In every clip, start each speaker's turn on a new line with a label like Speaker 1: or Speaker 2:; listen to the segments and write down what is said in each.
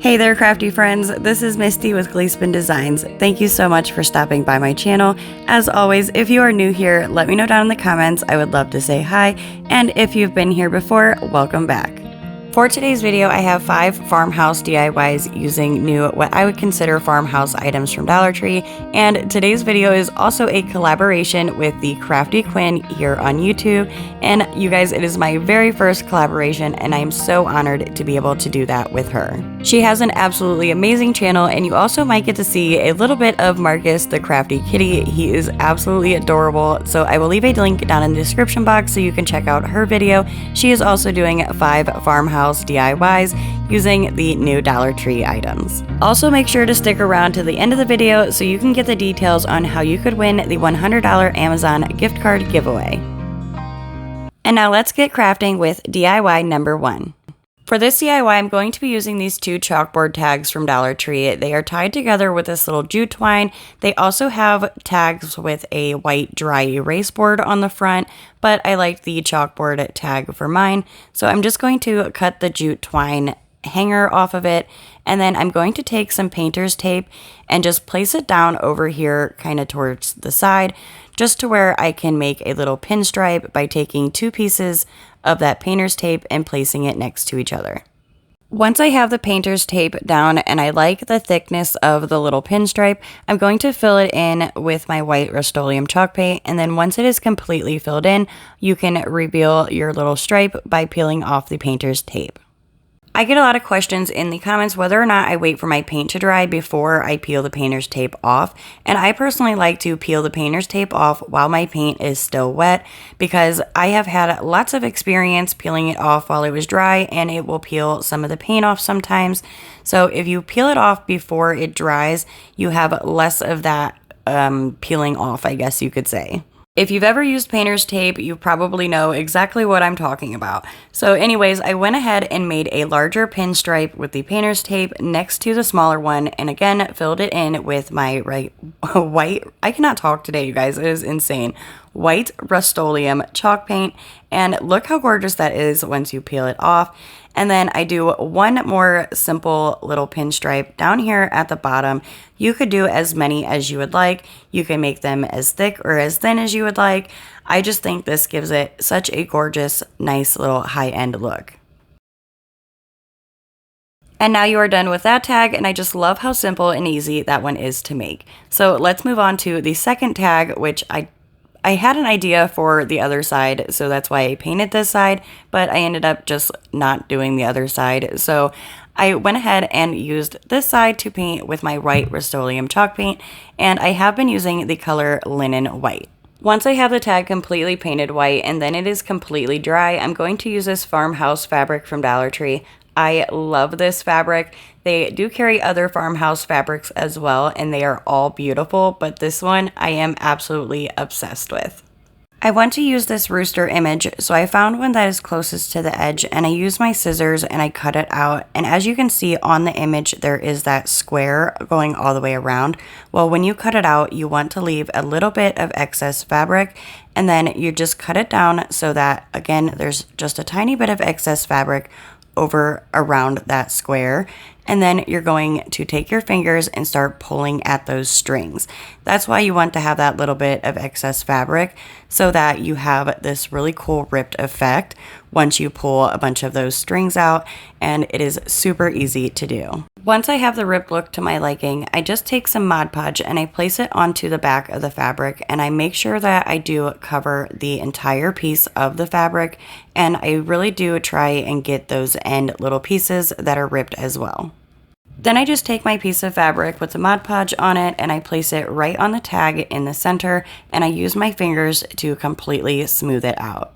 Speaker 1: Hey there, crafty friends. This is Misty with Gleespen Designs. Thank you so much for stopping by my channel. As always, if you are new here, let me know down in the comments. I would love to say hi. And if you've been here before, welcome back. For today's video, I have 5 farmhouse DIYs using what I would consider farmhouse items from Dollar Tree, and today's video is also a collaboration with the Crafty Quinn here on YouTube. And you guys, it is my very first collaboration, and I am so honored to be able to do that with her. She has an absolutely amazing channel, and you also might get to see a little bit of Marcus, the crafty kitty. He is absolutely adorable, so I will leave a link down in the description box so you can check out her video. She is also doing 5 farmhouse DIYs using the new Dollar Tree items. Also, make sure to stick around to the end of the video so you can get the details on how you could win the $100 Amazon gift card giveaway. And now let's get crafting with DIY number 1. For this DIY, I'm going to be using these 2 chalkboard tags from Dollar Tree. They are tied together with this little jute twine. They also have tags with a white dry erase board on the front, but I like the chalkboard tag for mine. So I'm just going to cut the jute twine hanger off of it, and then I'm going to take some painter's tape and just place it down over here kind of towards the side, just to where I can make a little pinstripe by taking 2 pieces of that painter's tape and placing it next to each other. Once I have the painter's tape down and I like the thickness of the little pinstripe, I'm going to fill it in with my white Rust-Oleum chalk paint, and then once it is completely filled in, you can reveal your little stripe by peeling off the painter's tape. I get a lot of questions in the comments whether or not I wait for my paint to dry before I peel the painter's tape off, and I personally like to peel the painter's tape off while my paint is still wet because I have had lots of experience peeling it off while it was dry, and it will peel some of the paint off sometimes. So if you peel it off before it dries, you have less of that peeling off, I guess you could say. If you've ever used painter's tape, you probably know exactly what I'm talking about. So anyways, I went ahead and made a larger pinstripe with the painter's tape next to the smaller one, and again, filled it in with my white, I cannot talk today, you guys, it is insane, white Rust-Oleum chalk paint, and look how gorgeous that is once you peel it off. And then I do one more simple little pinstripe down here at the bottom. You could do as many as you would like. You can make them as thick or as thin as you would like. I just think this gives it such a gorgeous, nice little high-end look. And now you are done with that tag, and I just love how simple and easy that one is to make. So let's move on to the second tag, which I had an idea for the other side, so that's why I painted this side, but I ended up just not doing the other side. So I went ahead and used this side to paint with my white Rust-Oleum chalk paint, and I have been using the color Linen White. Once I have the tag completely painted white and then it is completely dry, I'm going to use this farmhouse fabric from Dollar Tree. I love this fabric. They do carry other farmhouse fabrics as well, and they are all beautiful, but this one I am absolutely obsessed with. I want to use this rooster image, so I found one that is closest to the edge, and I used my scissors and I cut it out. And as you can see on the image, there is that square going all the way around. Well, when you cut it out, you want to leave a little bit of excess fabric, and then you just cut it down so that, again, there's just a tiny bit of excess fabric over around that square, and then you're going to take your fingers and start pulling at those strings. That's why you want to have that little bit of excess fabric, so that you have this really cool ripped effect once you pull a bunch of those strings out, and it is super easy to do. Once I have the ripped look to my liking, I just take some Mod Podge and I place it onto the back of the fabric, and I make sure that I do cover the entire piece of the fabric, and I really do try and get those end little pieces that are ripped as well. Then I just take my piece of fabric with the Mod Podge on it and I place it right on the tag in the center, and I use my fingers to completely smooth it out.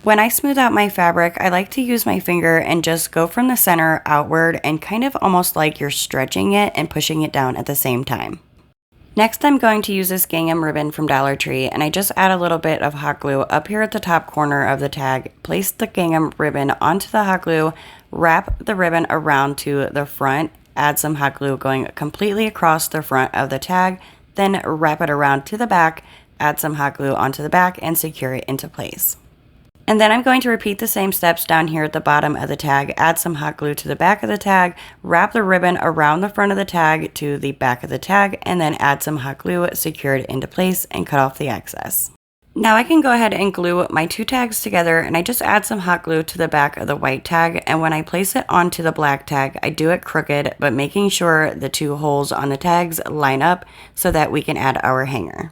Speaker 1: When I smooth out my fabric, I like to use my finger and just go from the center outward and kind of almost like you're stretching it and pushing it down at the same time. Next, I'm going to use this gingham ribbon from Dollar Tree, and I just add a little bit of hot glue up here at the top corner of the tag, place the gingham ribbon onto the hot glue, wrap the ribbon around to the front, add some hot glue going completely across the front of the tag, then wrap it around to the back, add some hot glue onto the back, and secure it into place. And then I'm going to repeat the same steps down here at the bottom of the tag, add some hot glue to the back of the tag, wrap the ribbon around the front of the tag to the back of the tag, and then add some hot glue, secure it into place, and cut off the excess. Now I can go ahead and glue my two tags together, and I just add some hot glue to the back of the white tag, and when I place it onto the black tag, I do it crooked, but making sure the two holes on the tags line up so that we can add our hanger.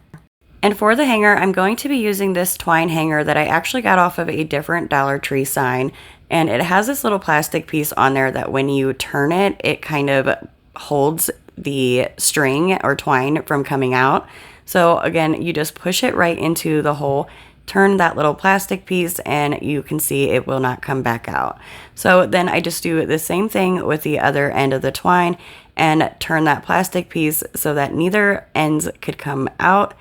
Speaker 1: And for the hanger, I'm going to be using this twine hanger that I actually got off of a different Dollar Tree sign. And it has this little plastic piece on there that when you turn it, it kind of holds the string or twine from coming out. So again, you just push it right into the hole, turn that little plastic piece, and you can see it will not come back out. So then I just do the same thing with the other end of the twine and turn that plastic piece so that neither ends could come out.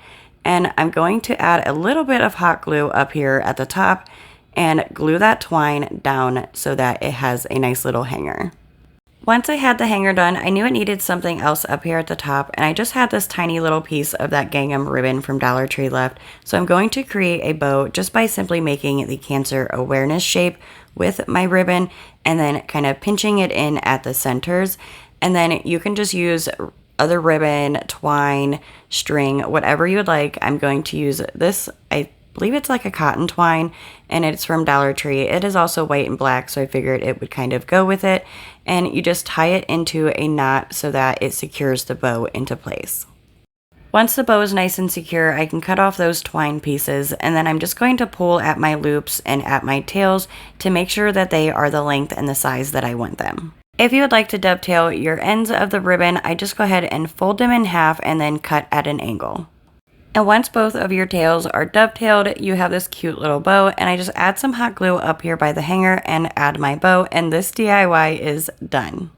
Speaker 1: And I'm going to add a little bit of hot glue up here at the top and glue that twine down so that it has a nice little hanger. Once I had the hanger done, I knew it needed something else up here at the top, and I just had this tiny little piece of that gingham ribbon from Dollar Tree left. So I'm going to create a bow just by simply making the Cancer awareness shape with my ribbon and then kind of pinching it in at the centers. And then you can just use other ribbon, twine, string, whatever you would like. I'm going to use this, I believe it's like a cotton twine, and it's from Dollar Tree. It is also white and black, so I figured it would kind of go with it. And you just tie it into a knot so that it secures the bow into place. Once the bow is nice and secure, I can cut off those twine pieces, and then I'm just going to pull at my loops and at my tails to make sure that they are the length and the size that I want them. If you would like to dovetail your ends of the ribbon, I just go ahead and fold them in half and then cut at an angle. And once both of your tails are dovetailed, you have this cute little bow, and I just add some hot glue up here by the hanger and add my bow, and this DIY is done.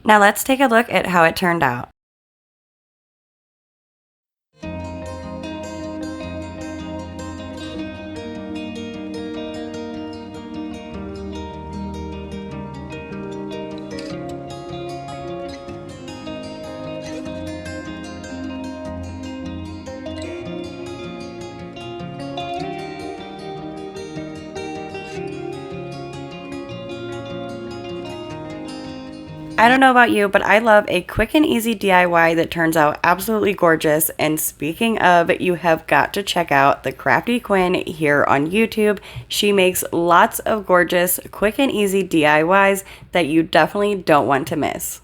Speaker 1: Now let's take a look at how it turned out. I don't know about you, but I love a quick and easy DIY that turns out absolutely gorgeous. And speaking of, you have got to check out the Crafty Quinn here on YouTube. She makes lots of gorgeous, quick and easy DIYs that you definitely don't want to miss.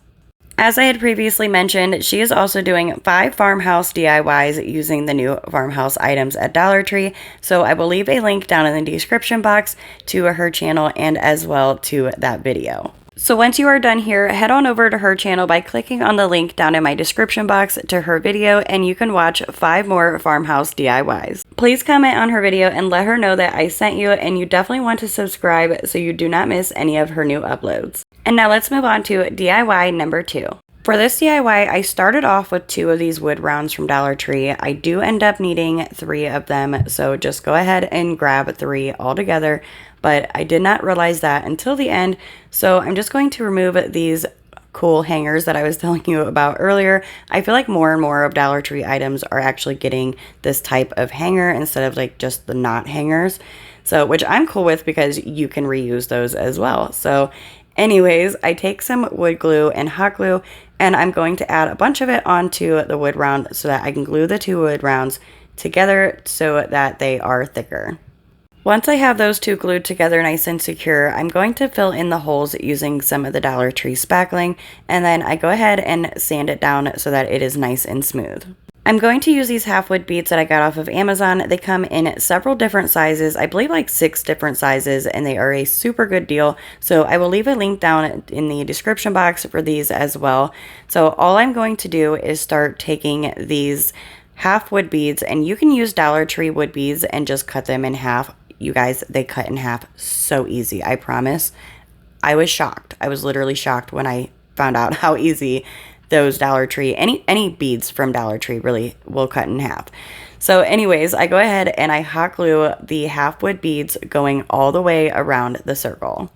Speaker 1: As I had previously mentioned, she is also doing 5 farmhouse DIYs using the new Farmhouse Items at Dollar Tree. So I will leave a link down in the description box to her channel and as well to that video. So once you are done here, head on over to her channel by clicking on the link down in my description box to her video, and you can watch 5 more farmhouse DIYs. Please comment on her video and let her know that I sent you, and you definitely want to subscribe so you do not miss any of her new uploads. And now let's move on to DIY number 2. For this DIY, I started off with 2 of these wood rounds from Dollar Tree. I do end up needing 3 of them, so just go ahead and grab 3 altogether. But I did not realize that until the end, so I'm just going to remove these cool hangers that I was telling you about earlier. I feel like more and more of Dollar Tree items are actually getting this type of hanger instead of like just the knot hangers. So, which I'm cool with because you can reuse those as well. So anyways, I take some wood glue and hot glue, and I'm going to add a bunch of it onto the wood round so that I can glue the 2 wood rounds together so that they are thicker. Once I have those 2 glued together nice and secure, I'm going to fill in the holes using some of the Dollar Tree spackling, and then I go ahead and sand it down so that it is nice and smooth. I'm going to use these half wood beads that I got off of Amazon. They come in several different sizes, I believe like 6 different sizes, and they are a super good deal. So I will leave a link down in the description box for these as well. So all I'm going to do is start taking these half wood beads, and you can use Dollar Tree wood beads and just cut them in half. You guys, they cut in half so easy, I promise. I was shocked. I was literally shocked when I found out how easy those Dollar Tree, any beads from Dollar Tree really will cut in half. So anyways, I go ahead and I hot glue the half wood beads going all the way around the circle.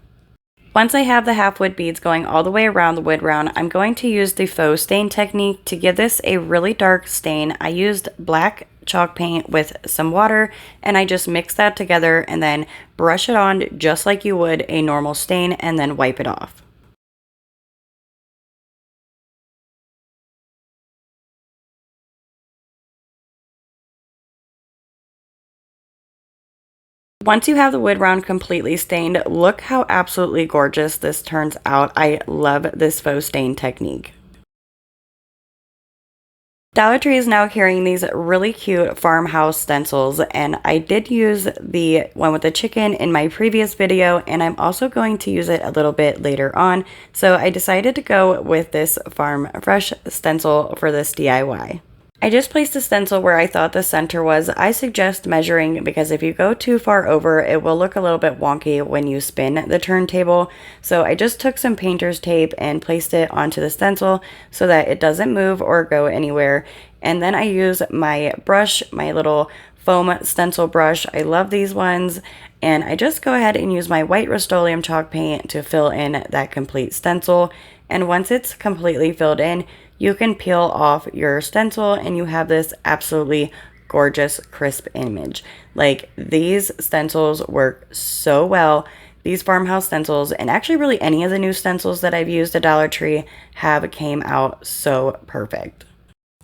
Speaker 1: Once I have the half wood beads going all the way around the wood round, I'm going to use the faux stain technique to give this a really dark stain. I used black chalk paint with some water, and I just mix that together and then brush it on just like you would a normal stain and then wipe it off. Once you have the wood round completely stained, look how absolutely gorgeous this turns out. I love this faux stain technique. Dollar Tree is now carrying these really cute farmhouse stencils, and I did use the one with the chicken in my previous video, and I'm also going to use it a little bit later on. So I decided to go with this Farm Fresh stencil for this DIY. I just placed a stencil where I thought the center was. I suggest measuring because if you go too far over, it will look a little bit wonky when you spin the turntable. So I just took some painter's tape and placed it onto the stencil so that it doesn't move or go anywhere. And then I use my brush, my little foam stencil brush. I love these ones. And I just go ahead and use my white Rust-Oleum chalk paint to fill in that complete stencil. And once it's completely filled in, you can peel off your stencil and you have this absolutely gorgeous crisp image. Like, these stencils work so well. These farmhouse stencils, and actually really any of the new stencils that I've used at Dollar Tree, have came out so perfect.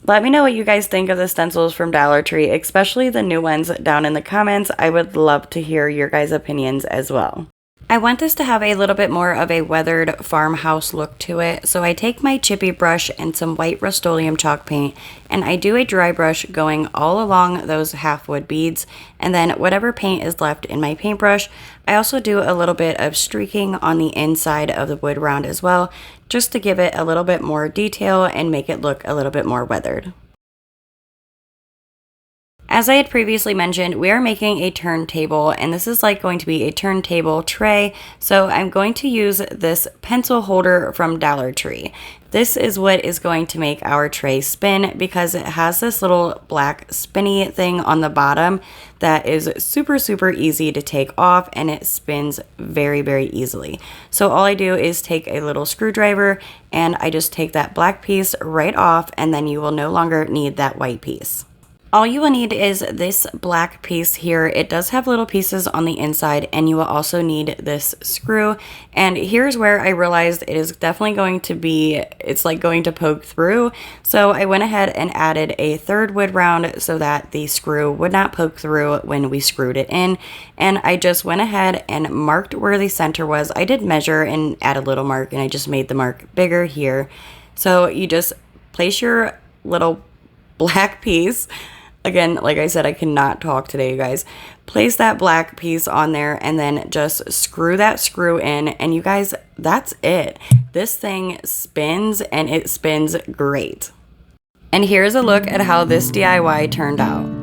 Speaker 1: Let me know what you guys think of the stencils from Dollar Tree, especially the new ones, down in the comments. I would love to hear your guys' opinions as well. I want this to have a little bit more of a weathered farmhouse look to it, so I take my chippy brush and some white Rust-Oleum chalk paint, and I do a dry brush going all along those half wood beads, and then whatever paint is left in my paintbrush, I also do a little bit of streaking on the inside of the wood round as well, just to give it a little bit more detail and make it look a little bit more weathered. As I had previously mentioned, we are making a turntable, and this is like going to be a turntable tray. So I'm going to use this pencil holder from Dollar Tree. This is what is going to make our tray spin because it has this little black spinny thing on the bottom that is super easy to take off, and it spins very easily. So all I do is take a little screwdriver and I just take that black piece right off, and then you will no longer need that white piece. All you will need is this black piece here. It does have little pieces on the inside, and you will also need this screw. And here's where I realized it is definitely going to be, it's like going to poke through. So I went ahead and added a third wood round so that the screw would not poke through when we screwed it in. And I just went ahead and marked where the center was. I did measure and add a little mark, and I just made the mark bigger here. So you just place your little black piece. Again, like I said, I cannot talk today, you guys. Place that black piece on there and then just screw that screw in. And you guys, that's it. This thing spins, and it spins great. And here's a look at how this DIY turned out.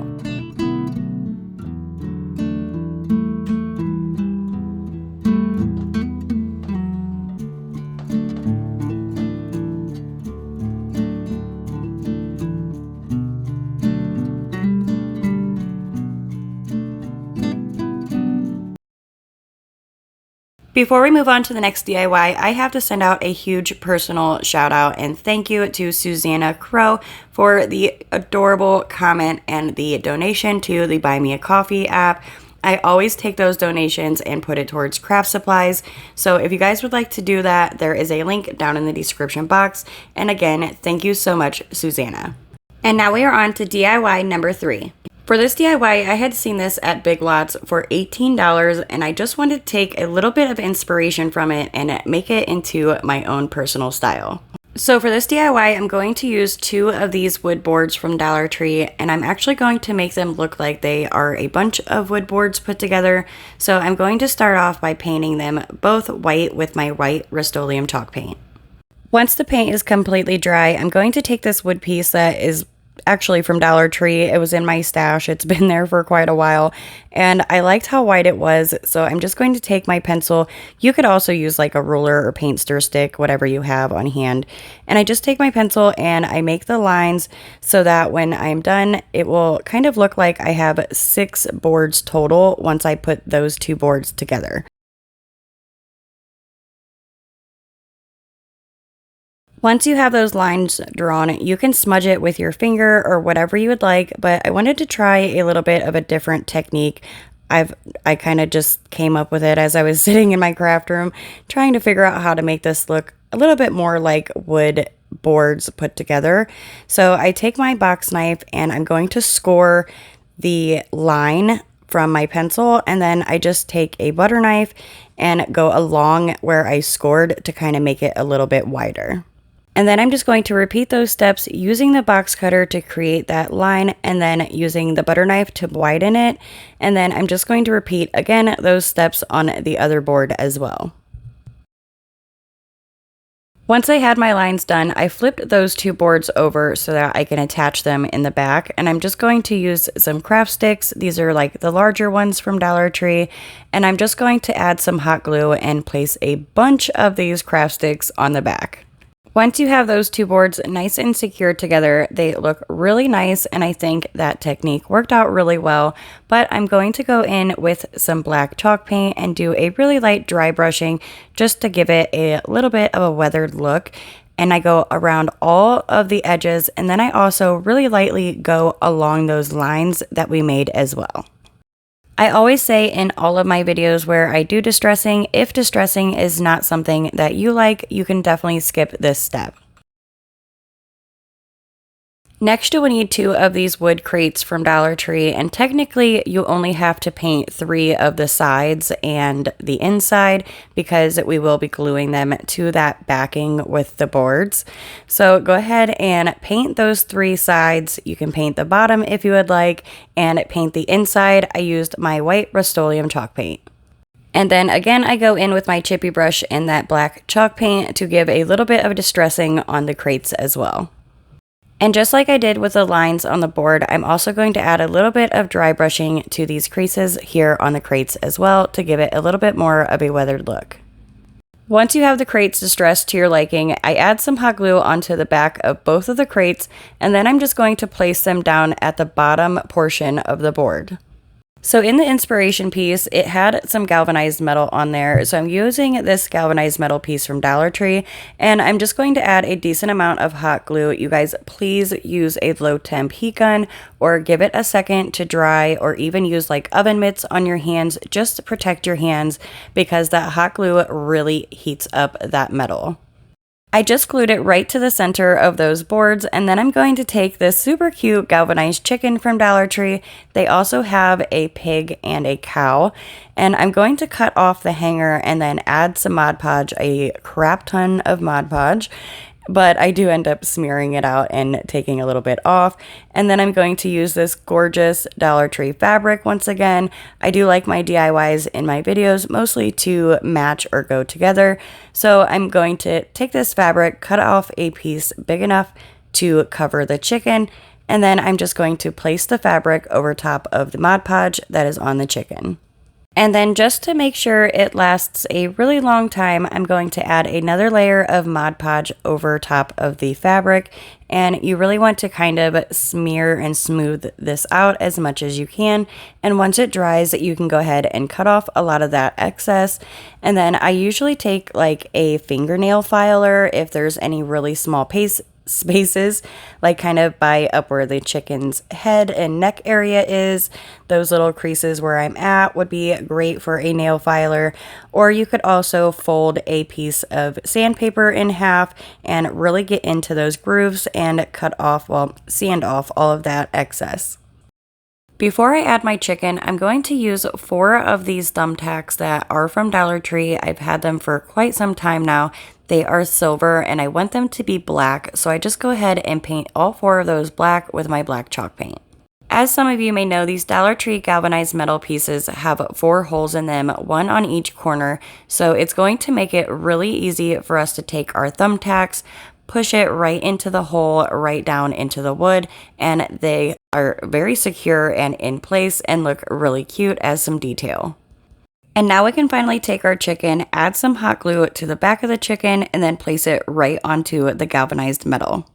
Speaker 1: Before we move on to the next DIY, I have to send out a huge personal shout out and thank you to Susanna Crow for the adorable comment and the donation to the Buy Me a Coffee app. I always take those donations and put it towards craft supplies. So if you guys would like to do that, there is a link down in the description box. And again, thank you so much, Susanna. And now we are on to DIY number 3. For this DIY, I had seen this at Big Lots for $18, and I just wanted to take a little bit of inspiration from it and make it into my own personal style. So for this DIY, I'm going to use 2 of these wood boards from Dollar Tree, and I'm actually going to make them look like they are a bunch of wood boards put together. So I'm going to start off by painting them both white with my white Rust-Oleum chalk paint. Once the paint is completely dry, I'm going to take this wood piece that is actually from Dollar Tree. It was in my stash. It's been there for quite a while, and I liked how white it was, so I'm just going to take my pencil. You could also use like a ruler or paint stir stick, whatever you have on hand, and I just take my pencil and I make the lines so that when I'm done, it will kind of look like I have 6 boards total once I put those 2 boards together. Once you have those lines drawn, you can smudge it with your finger or whatever you would like, but I wanted to try a little bit of a different technique. I kind of just came up with it as I was sitting in my craft room trying to figure out how to make this look a little bit more like wood boards put together. So I take my box knife and I'm going to score the line from my pencil, and then I just take a butter knife and go along where I scored to kind of make it a little bit wider. And then I'm just going to repeat those steps using the box cutter to create that line, and then using the butter knife to widen it. And then I'm just going to repeat again those steps on the other board as well. Once I had my lines done, I flipped those two boards over so that I can attach them in the back, and I'm just going to use some craft sticks. These are like the larger ones from Dollar Tree, and I'm just going to add some hot glue and place a bunch of these craft sticks on the back. Once you have those two boards nice and secured together, they look really nice, and I think that technique worked out really well. But I'm going to go in with some black chalk paint and do a really light dry brushing just to give it a little bit of a weathered look. And I go around all of the edges, and then I also really lightly go along those lines that we made as well. I always say in all of my videos where I do distressing, if distressing is not something that you like, you can definitely skip this step. Next, you will need 2 of these wood crates from Dollar Tree, and technically you only have to paint 3 of the sides and the inside because we will be gluing them to that backing with the boards. So go ahead and paint those 3 sides. You can paint the bottom if you would like, and paint the inside. I used my white Rust-Oleum chalk paint. And then again, I go in with my chippy brush and that black chalk paint to give a little bit of distressing on the crates as well. And just like I did with the lines on the board, I'm also going to add a little bit of dry brushing to these creases here on the crates as well to give it a little bit more of a weathered look. Once you have the crates distressed to your liking, I add some hot glue onto the back of both of the crates, and then I'm just going to place them down at the bottom portion of the board. So in the inspiration piece, it had some galvanized metal on there. So I'm using this galvanized metal piece from Dollar Tree, and I'm just going to add a decent amount of hot glue. You guys, please use a low temp heat gun or give it a second to dry, or even use like oven mitts on your hands just to protect your hands because that hot glue really heats up that metal. I just glued it right to the center of those boards, and then I'm going to take this super cute galvanized chicken from Dollar Tree. They also have a pig and a cow, and I'm going to cut off the hanger and then add some Mod Podge, a crap ton of Mod Podge, but I do end up smearing it out and taking a little bit off. And then I'm going to use this gorgeous Dollar Tree fabric once again. I do like my DIYs in my videos mostly to match or go together. So I'm going to take this fabric, cut off a piece big enough to cover the chicken, and then I'm just going to place the fabric over top of the Mod Podge that is on the chicken. And then just to make sure it lasts a really long time, I'm going to add another layer of Mod Podge over top of the fabric. And you really want to kind of smear and smooth this out as much as you can. And once it dries, you can go ahead and cut off a lot of that excess. And then I usually take like a fingernail filer if there's any really small spaces, like kind of by up where the chicken's head and neck area is. Those little creases where I'm at would be great for a nail filer. Or you could also fold a piece of sandpaper in half and really get into those grooves and cut off, well, sand off all of that excess. Before I add my chicken, I'm going to use 4 of these thumbtacks that are from Dollar Tree. I've had them for quite some time now. They are silver and I want them to be black, so I just go ahead and paint all 4 of those black with my black chalk paint. As some of you may know, these Dollar Tree galvanized metal pieces have 4 holes in them, 1 on each corner, so it's going to make it really easy for us to take our thumbtacks, push it right into the hole, right down into the wood, and they are very secure and in place and look really cute as some detail. And now we can finally take our chicken, add some hot glue to the back of the chicken, and then place it right onto the galvanized metal.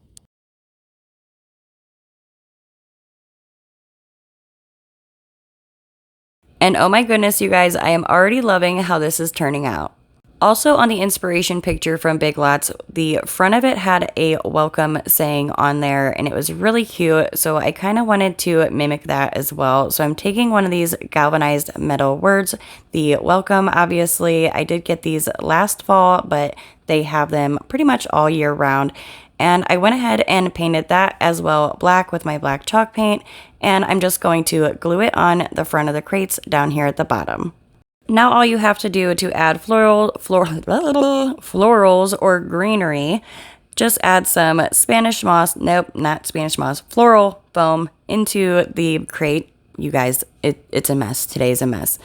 Speaker 1: And oh my goodness, you guys, I am already loving how this is turning out. Also on the inspiration picture from Big Lots, the front of it had a welcome saying on there and it was really cute. So I kind of wanted to mimic that as well. So I'm taking one of these galvanized metal words, the welcome, obviously. I did get these last fall, but they have them pretty much all year round. And I went ahead and painted that as well black with my black chalk paint. And I'm just going to glue it on the front of the crates down here at the bottom. Now all you have to do to add florals or greenery, just add some Spanish moss, nope, not Spanish moss, floral foam into the crate. You guys, it's a mess. Today's a mess.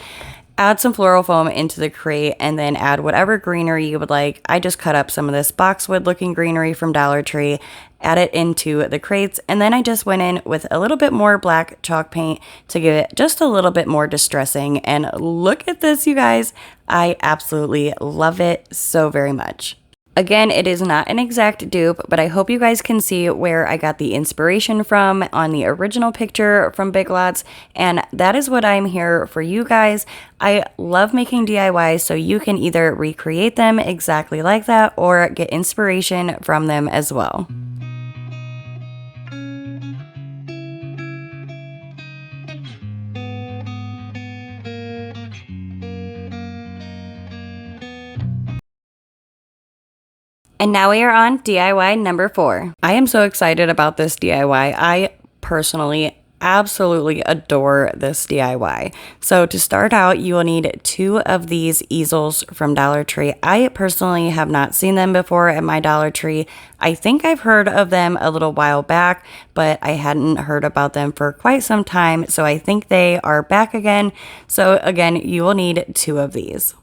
Speaker 1: Add some floral foam into the crate and then add whatever greenery you would like. I just cut up some of this boxwood looking greenery from Dollar Tree, add it into the crates, and then I just went in with a little bit more black chalk paint to give it just a little bit more distressing. And look at this, you guys. I absolutely love it so very much. Again, it is not an exact dupe, but I hope you guys can see where I got the inspiration from on the original picture from Big Lots, and that is what I'm here for you guys. I love making DIYs, so you can either recreate them exactly like that or get inspiration from them as well. And now we are on DIY number 4. I am so excited about this DIY. I personally absolutely adore this DIY. So to start out, you will need 2 of these easels from Dollar Tree. I personally have not seen them before at my Dollar Tree. I think I've heard of them a little while back, but I hadn't heard about them for quite some time. So I think they are back again. So again, you will need 2 of these.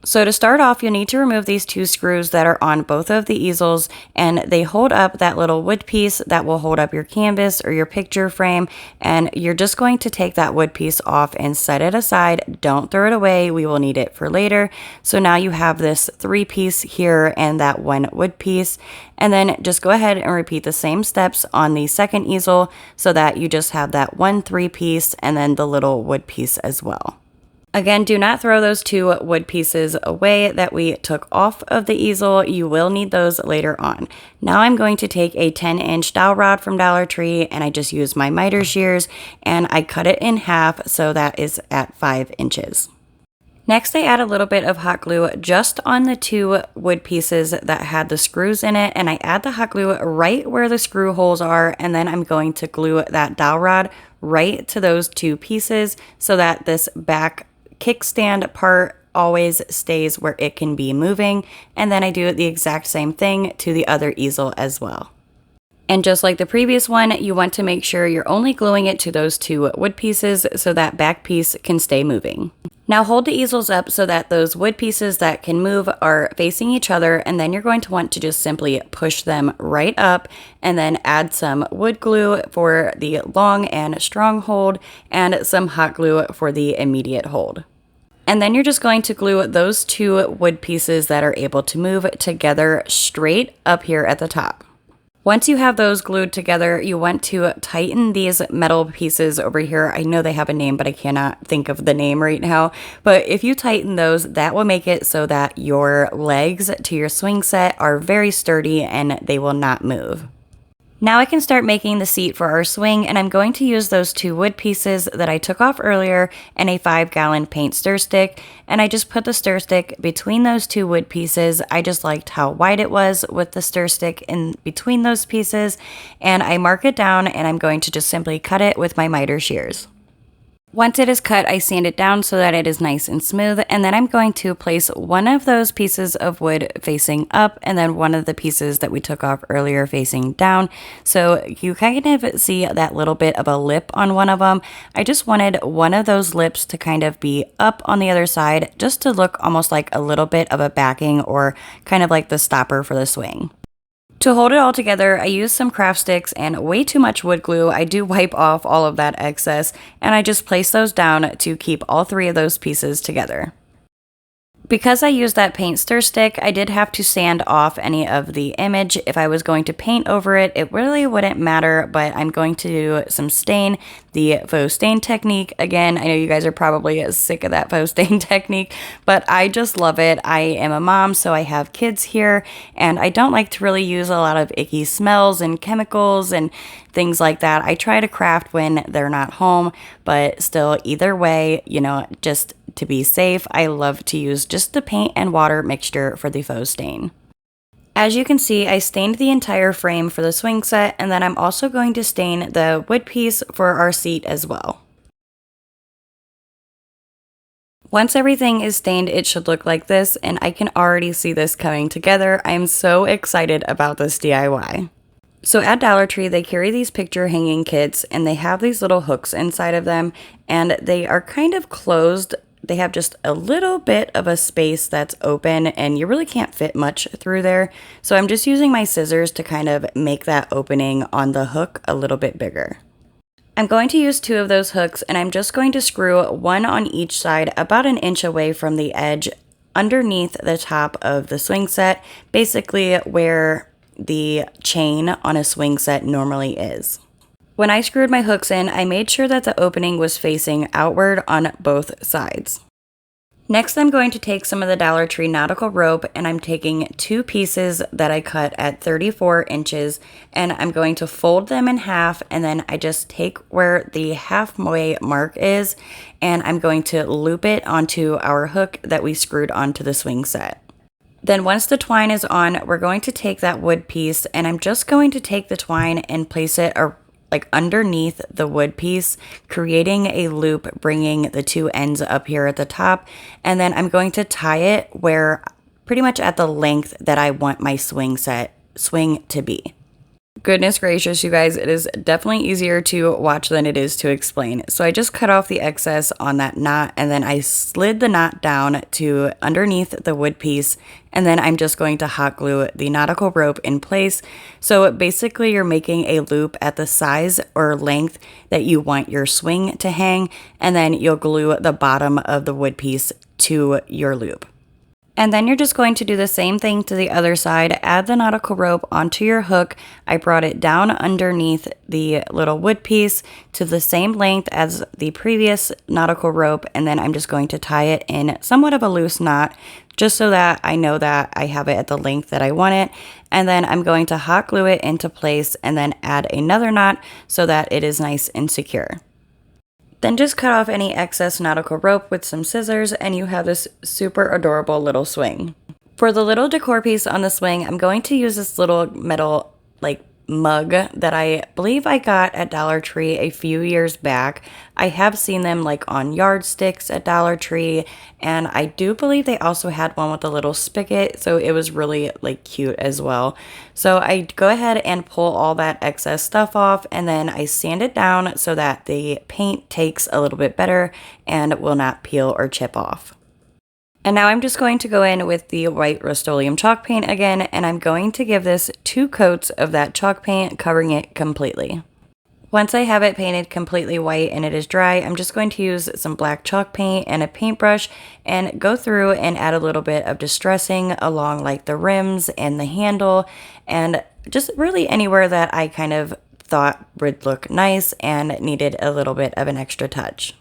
Speaker 1: So to start off, you'll need to remove these 2 screws that are on both of the easels, and they hold up that little wood piece that will hold up your canvas or your picture frame, and you're just going to take that wood piece off and set it aside. Don't throw it away. We will need it for later. So now you have this 3-piece here and that 1 wood piece, and then just go ahead and repeat the same steps on the second easel so that you just have that 1 3-piece and then the little wood piece as well. Again, do not throw those 2 wood pieces away that we took off of the easel. You will need those later on. Now I'm going to take a 10-inch dowel rod from Dollar Tree, and I just use my miter shears and I cut it in half so that is at 5 inches. Next, I add a little bit of hot glue just on the 2 wood pieces that had the screws in it, and I add the hot glue right where the screw holes are, and then I'm going to glue that dowel rod right to those 2 pieces so that this back kickstand part always stays where it can be moving, and then I do the exact same thing to the other easel as well. And just like the previous one, you want to make sure you're only gluing it to those 2 wood pieces so that back piece can stay moving. Now hold the easels up so that those wood pieces that can move are facing each other, and then you're going to want to just simply push them right up and then add some wood glue for the long and strong hold and some hot glue for the immediate hold. And then you're just going to glue those 2 wood pieces that are able to move together straight up here at the top. Once you have those glued together, you want to tighten these metal pieces over here. I know they have a name, but I cannot think of the name right now. But if you tighten those, that will make it so that your legs to your swing set are very sturdy and they will not move. Now I can start making the seat for our swing, and I'm going to use those 2 wood pieces that I took off earlier and a 5-gallon paint stir stick, and I just put the stir stick between those 2 wood pieces. I just liked how wide it was with the stir stick in between those pieces, and I mark it down, and I'm going to just simply cut it with my miter shears. Once it is cut, I sand it down so that it is nice and smooth, and then I'm going to place one of those pieces of wood facing up and then one of the pieces that we took off earlier facing down. So you kind of see that little bit of a lip on one of them. I just wanted one of those lips to kind of be up on the other side just to look almost like a little bit of a backing or kind of like the stopper for the swing. To hold it all together, I use some craft sticks and way too much wood glue. I do wipe off all of that excess, and I just place those down to keep all 3 of those pieces together. Because I used that paint stir stick, I did have to sand off any of the image. If I was going to paint over it, it really wouldn't matter, but I'm going to do some stain, the faux stain technique. Again, I know you guys are probably sick of that faux stain technique, but I just love it. I am a mom, so I have kids here, and I don't like to really use a lot of icky smells and chemicals and things like that. I try to craft when they're not home, but still, either way, you know, just to be safe, I love to use just the paint and water mixture for the faux stain. As you can see, I stained the entire frame for the swing set, and then I'm also going to stain the wood piece for our seat as well. Once everything is stained, it should look like this, and I can already see this coming together. I am so excited about this DIY. So at Dollar Tree, they carry these picture hanging kits, and they have these little hooks inside of them, and they are kind of closed. They have just a little bit of a space that's open, and you really can't fit much through there. So I'm just using my scissors to kind of make that opening on the hook a little bit bigger. I'm going to use 2 of those hooks, and I'm just going to screw one on each side about an inch away from the edge underneath the top of the swing set, basically where the chain on a swing set normally is. When I screwed my hooks in, I made sure that the opening was facing outward on both sides. Next, I'm going to take some of the Dollar Tree nautical rope, and I'm taking 2 pieces that I cut at 34 inches, and I'm going to fold them in half, and then I just take where the halfway mark is, and I'm going to loop it onto our hook that we screwed onto the swing set. Then once the twine is on, we're going to take that wood piece, and I'm just going to take the twine and place it underneath the wood piece, creating a loop, bringing the 2 ends up here at the top, and then I'm going to tie it where pretty much at the length that I want my swing to be. Goodness gracious, you guys, it is definitely easier to watch than it is to explain. So I just cut off the excess on that knot, and then I slid the knot down to underneath the wood piece, and then I'm just going to hot glue the nautical rope in place. So basically you're making a loop at the size or length that you want your swing to hang, and then you'll glue the bottom of the wood piece to your loop. And then you're just going to do the same thing to the other side. Add the nautical rope onto your hook. I brought it down underneath the little wood piece to the same length as the previous nautical rope, and then I'm just going to tie it in somewhat of a loose knot, just so that I know that I have it at the length that I want it. And then I'm going to hot glue it into place and then add another knot so that it is nice and secure. Then just cut off any excess nautical rope with some scissors, and you have this super adorable little swing. For the little decor piece on the swing, I'm going to use this little metal mug that I believe I got at Dollar Tree a few years back. I have seen them on yardsticks at Dollar Tree, and I do believe they also had one with a little spigot, so it was really cute as well. So I go ahead and pull all that excess stuff off, and then I sand it down so that the paint takes a little bit better and will not peel or chip off. And now I'm just going to go in with the white Rust-Oleum chalk paint again, and I'm going to give this 2 coats of that chalk paint, covering it completely. Once I have it painted completely white and it is dry, I'm just going to use some black chalk paint and a paintbrush and go through and add a little bit of distressing along the rims and the handle, and just really anywhere that I kind of thought would look nice and needed a little bit of an extra touch.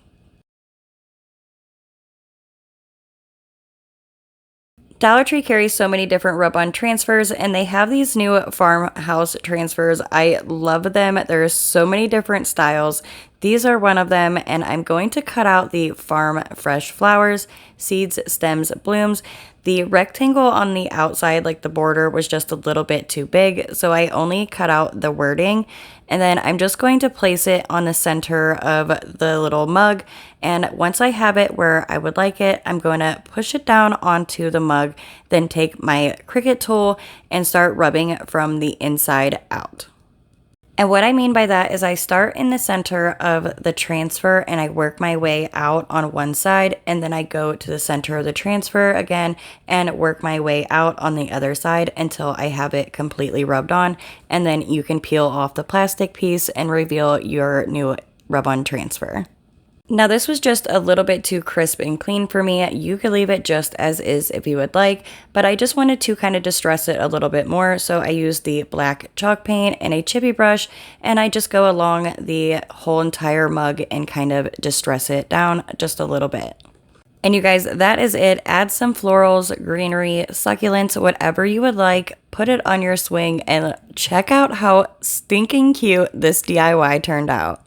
Speaker 1: Dollar Tree carries so many different rub-on transfers, and they have these new farmhouse transfers. I love them. There's so many different styles. These are one of them, and I'm going to cut out the farm fresh flowers, seeds, stems, blooms. The rectangle on the outside, the border, was just a little bit too big, so I only cut out the wording. And then I'm just going to place it on the center of the little mug, and once I have it where I would like it, I'm going to push it down onto the mug, then take my Cricut tool and start rubbing from the inside out. And what I mean by that is I start in the center of the transfer and I work my way out on one side, and then I go to the center of the transfer again and work my way out on the other side until I have it completely rubbed on, and then you can peel off the plastic piece and reveal your new rub-on transfer. Now this was just a little bit too crisp and clean for me. You could leave it just as is if you would like, but I just wanted to kind of distress it a little bit more. So I used the black chalk paint and a chippy brush, and I just go along the whole entire mug and kind of distress it down just a little bit. And you guys, that is it. Add some florals, greenery, succulents, whatever you would like. Put it on your swing and check out how stinking cute this DIY turned out.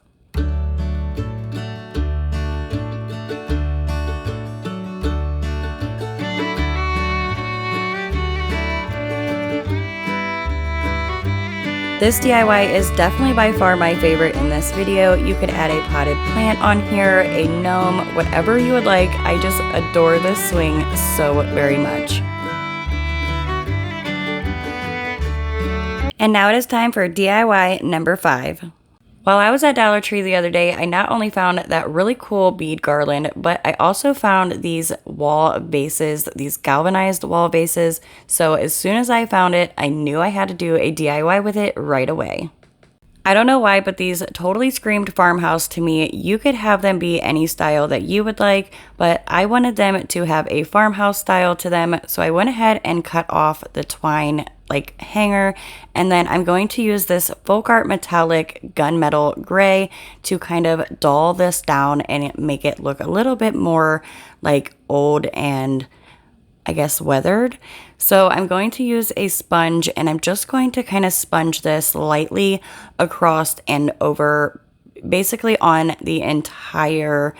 Speaker 1: This DIY is definitely by far my favorite in this video. You could add a potted plant on here, a gnome, whatever you would like. I just adore this swing so very much. And now it is time for DIY number 5. While I was at Dollar Tree the other day, I not only found that really cool bead garland, but I also found these wall vases, these galvanized wall vases. So as soon as I found it, I knew I had to do a DIY with it right away. I don't know why, but these totally screamed farmhouse to me. You could have them be any style that you would like, but I wanted them to have a farmhouse style to them. So I went ahead and cut off the twine like hanger, and then I'm going to use this folk art metallic gunmetal gray to kind of dull this down and make it look a little bit more like old and I guess weathered. So I'm going to use a sponge, and I'm just going to kind of sponge this lightly across and over, basically on the entire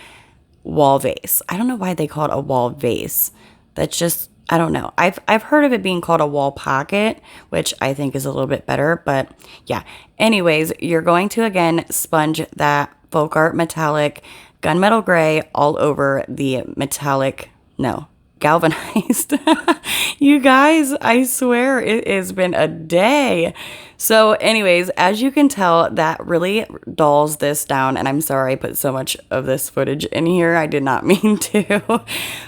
Speaker 1: wall vase. I don't know why they call it a wall vase. That's just, I don't know. I've heard of it being called a wall pocket, which I think is a little bit better, but yeah. Anyways, you're going to again sponge that folk art metallic gunmetal gray all over the galvanized. You guys, I swear it has been a day. So anyways, as you can tell, that really dulls this down, and I'm sorry I put so much of this footage in here. I did not mean to,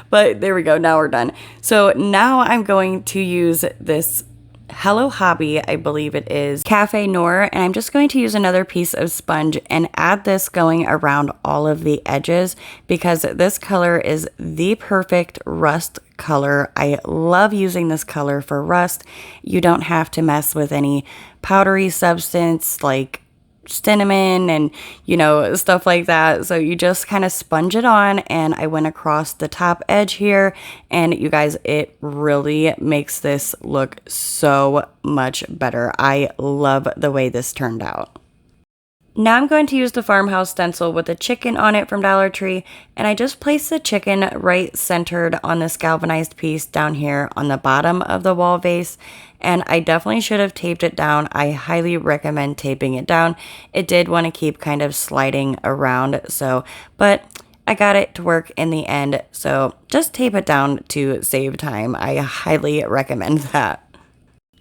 Speaker 1: but there we go. Now we're done. So now I'm going to use this Hello Hobby, I believe it is, Cafe Noir, and I'm just going to use another piece of sponge and add this going around all of the edges because this color is the perfect rust color. I love using this color for rust. You don't have to mess with any powdery substance like cinnamon and stuff like that. So you just kind of sponge it on, and I went across the top edge here, and you guys, it really makes this look so much better. I love the way this turned out. Now I'm going to use the farmhouse stencil with a chicken on it from Dollar Tree, and I just placed the chicken right centered on this galvanized piece down here on the bottom of the wall vase, and I definitely should have taped it down. I highly recommend taping it down. It did want to keep kind of sliding around, but I got it to work in the end, so just tape it down to save time. I highly recommend that.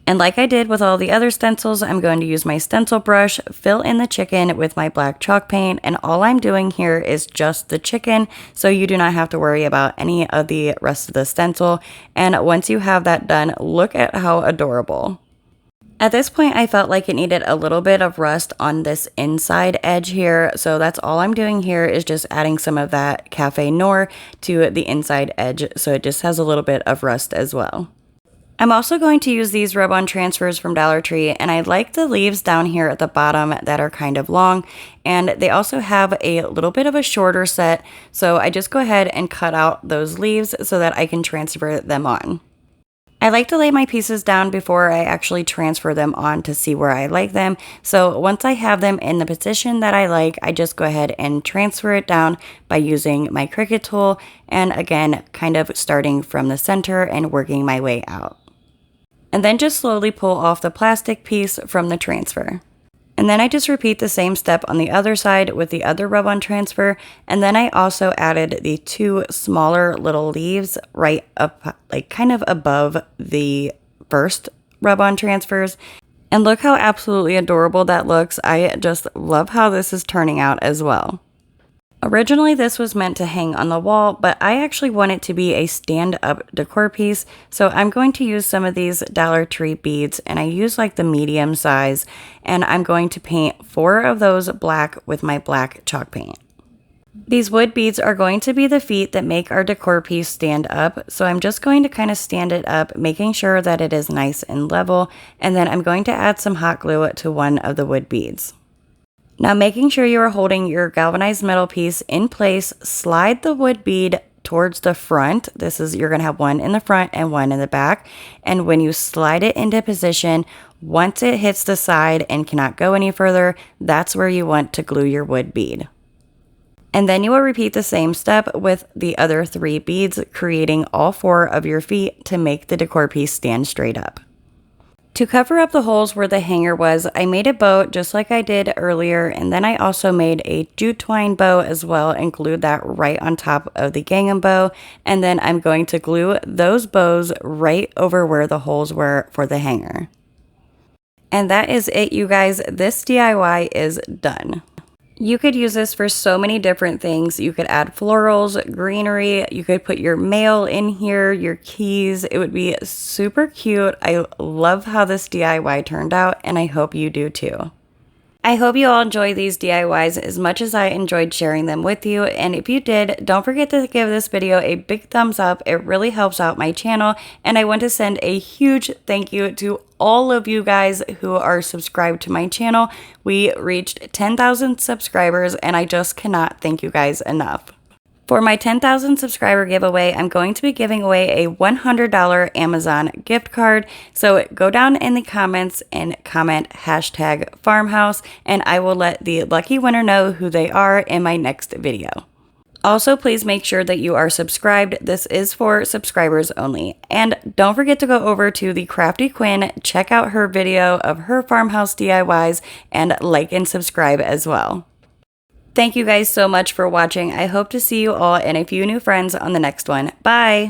Speaker 1: And like I did with all the other stencils, I'm going to use my stencil brush, fill in the chicken with my black chalk paint, and all I'm doing here is just the chicken, so you do not have to worry about any of the rest of the stencil. And once you have that done, look at how adorable. At this point, I felt like it needed a little bit of rust on this inside edge here, so that's all I'm doing here is just adding some of that Cafe Noir to the inside edge, so it just has a little bit of rust as well. I'm also going to use these rub-on transfers from Dollar Tree, and I like the leaves down here at the bottom that are kind of long, and they also have a little bit of a shorter set, so I just go ahead and cut out those leaves so that I can transfer them on. I like to lay my pieces down before I actually transfer them on to see where I like them, so once I have them in the position that I like, I just go ahead and transfer it down by using my Cricut tool, and again, kind of starting from the center and working my way out. And then just slowly pull off the plastic piece from the transfer. And then I just repeat the same step on the other side with the other rub-on transfer, and then I also added the 2 smaller little leaves right up, like kind of above the first rub-on transfers. And look how absolutely adorable that looks. I just love how this is turning out as well. Originally, this was meant to hang on the wall, but I actually want it to be a stand-up decor piece, so I'm going to use some of these Dollar Tree beads, and I use like the medium size, and I'm going to paint 4 of those black with my black chalk paint. These wood beads are going to be the feet that make our decor piece stand up. So I'm just going to kind of stand it up, making sure that it is nice and level. And then I'm going to add some hot glue to one of the wood beads. Now, making sure you are holding your galvanized metal piece in place, slide the wood bead towards the front. You're going to have one in the front and one in the back. And when you slide it into position, once it hits the side and cannot go any further, that's where you want to glue your wood bead. And then you will repeat the same step with the other 3 beads, creating all 4 of your feet to make the decor piece stand straight up. To cover up the holes where the hanger was, I made a bow just like I did earlier, and then I also made a jute twine bow as well and glued that right on top of the gingham bow. And then I'm going to glue those bows right over where the holes were for the hanger. And that is it, you guys. This DIY is done. You could use this for so many different things. You could add florals, greenery, you could put your mail in here, your keys. It would be super cute. I love how this DIY turned out, and I hope you do too. I hope you all enjoy these DIYs as much as I enjoyed sharing them with you, and if you did, don't forget to give this video a big thumbs up. It really helps out my channel, and I want to send a huge thank you to all of you guys who are subscribed to my channel. We reached 10,000 subscribers, and I just cannot thank you guys enough. For my 10,000 subscriber giveaway, I'm going to be giving away a $100 Amazon gift card. So go down in the comments and comment #farmhouse, and I will let the lucky winner know who they are in my next video. Also, please make sure that you are subscribed. This is for subscribers only. And don't forget to go over to the Crafty Quinn, check out her video of her farmhouse DIYs, and like and subscribe as well. Thank you guys so much for watching. I hope to see you all and a few new friends on the next one. Bye!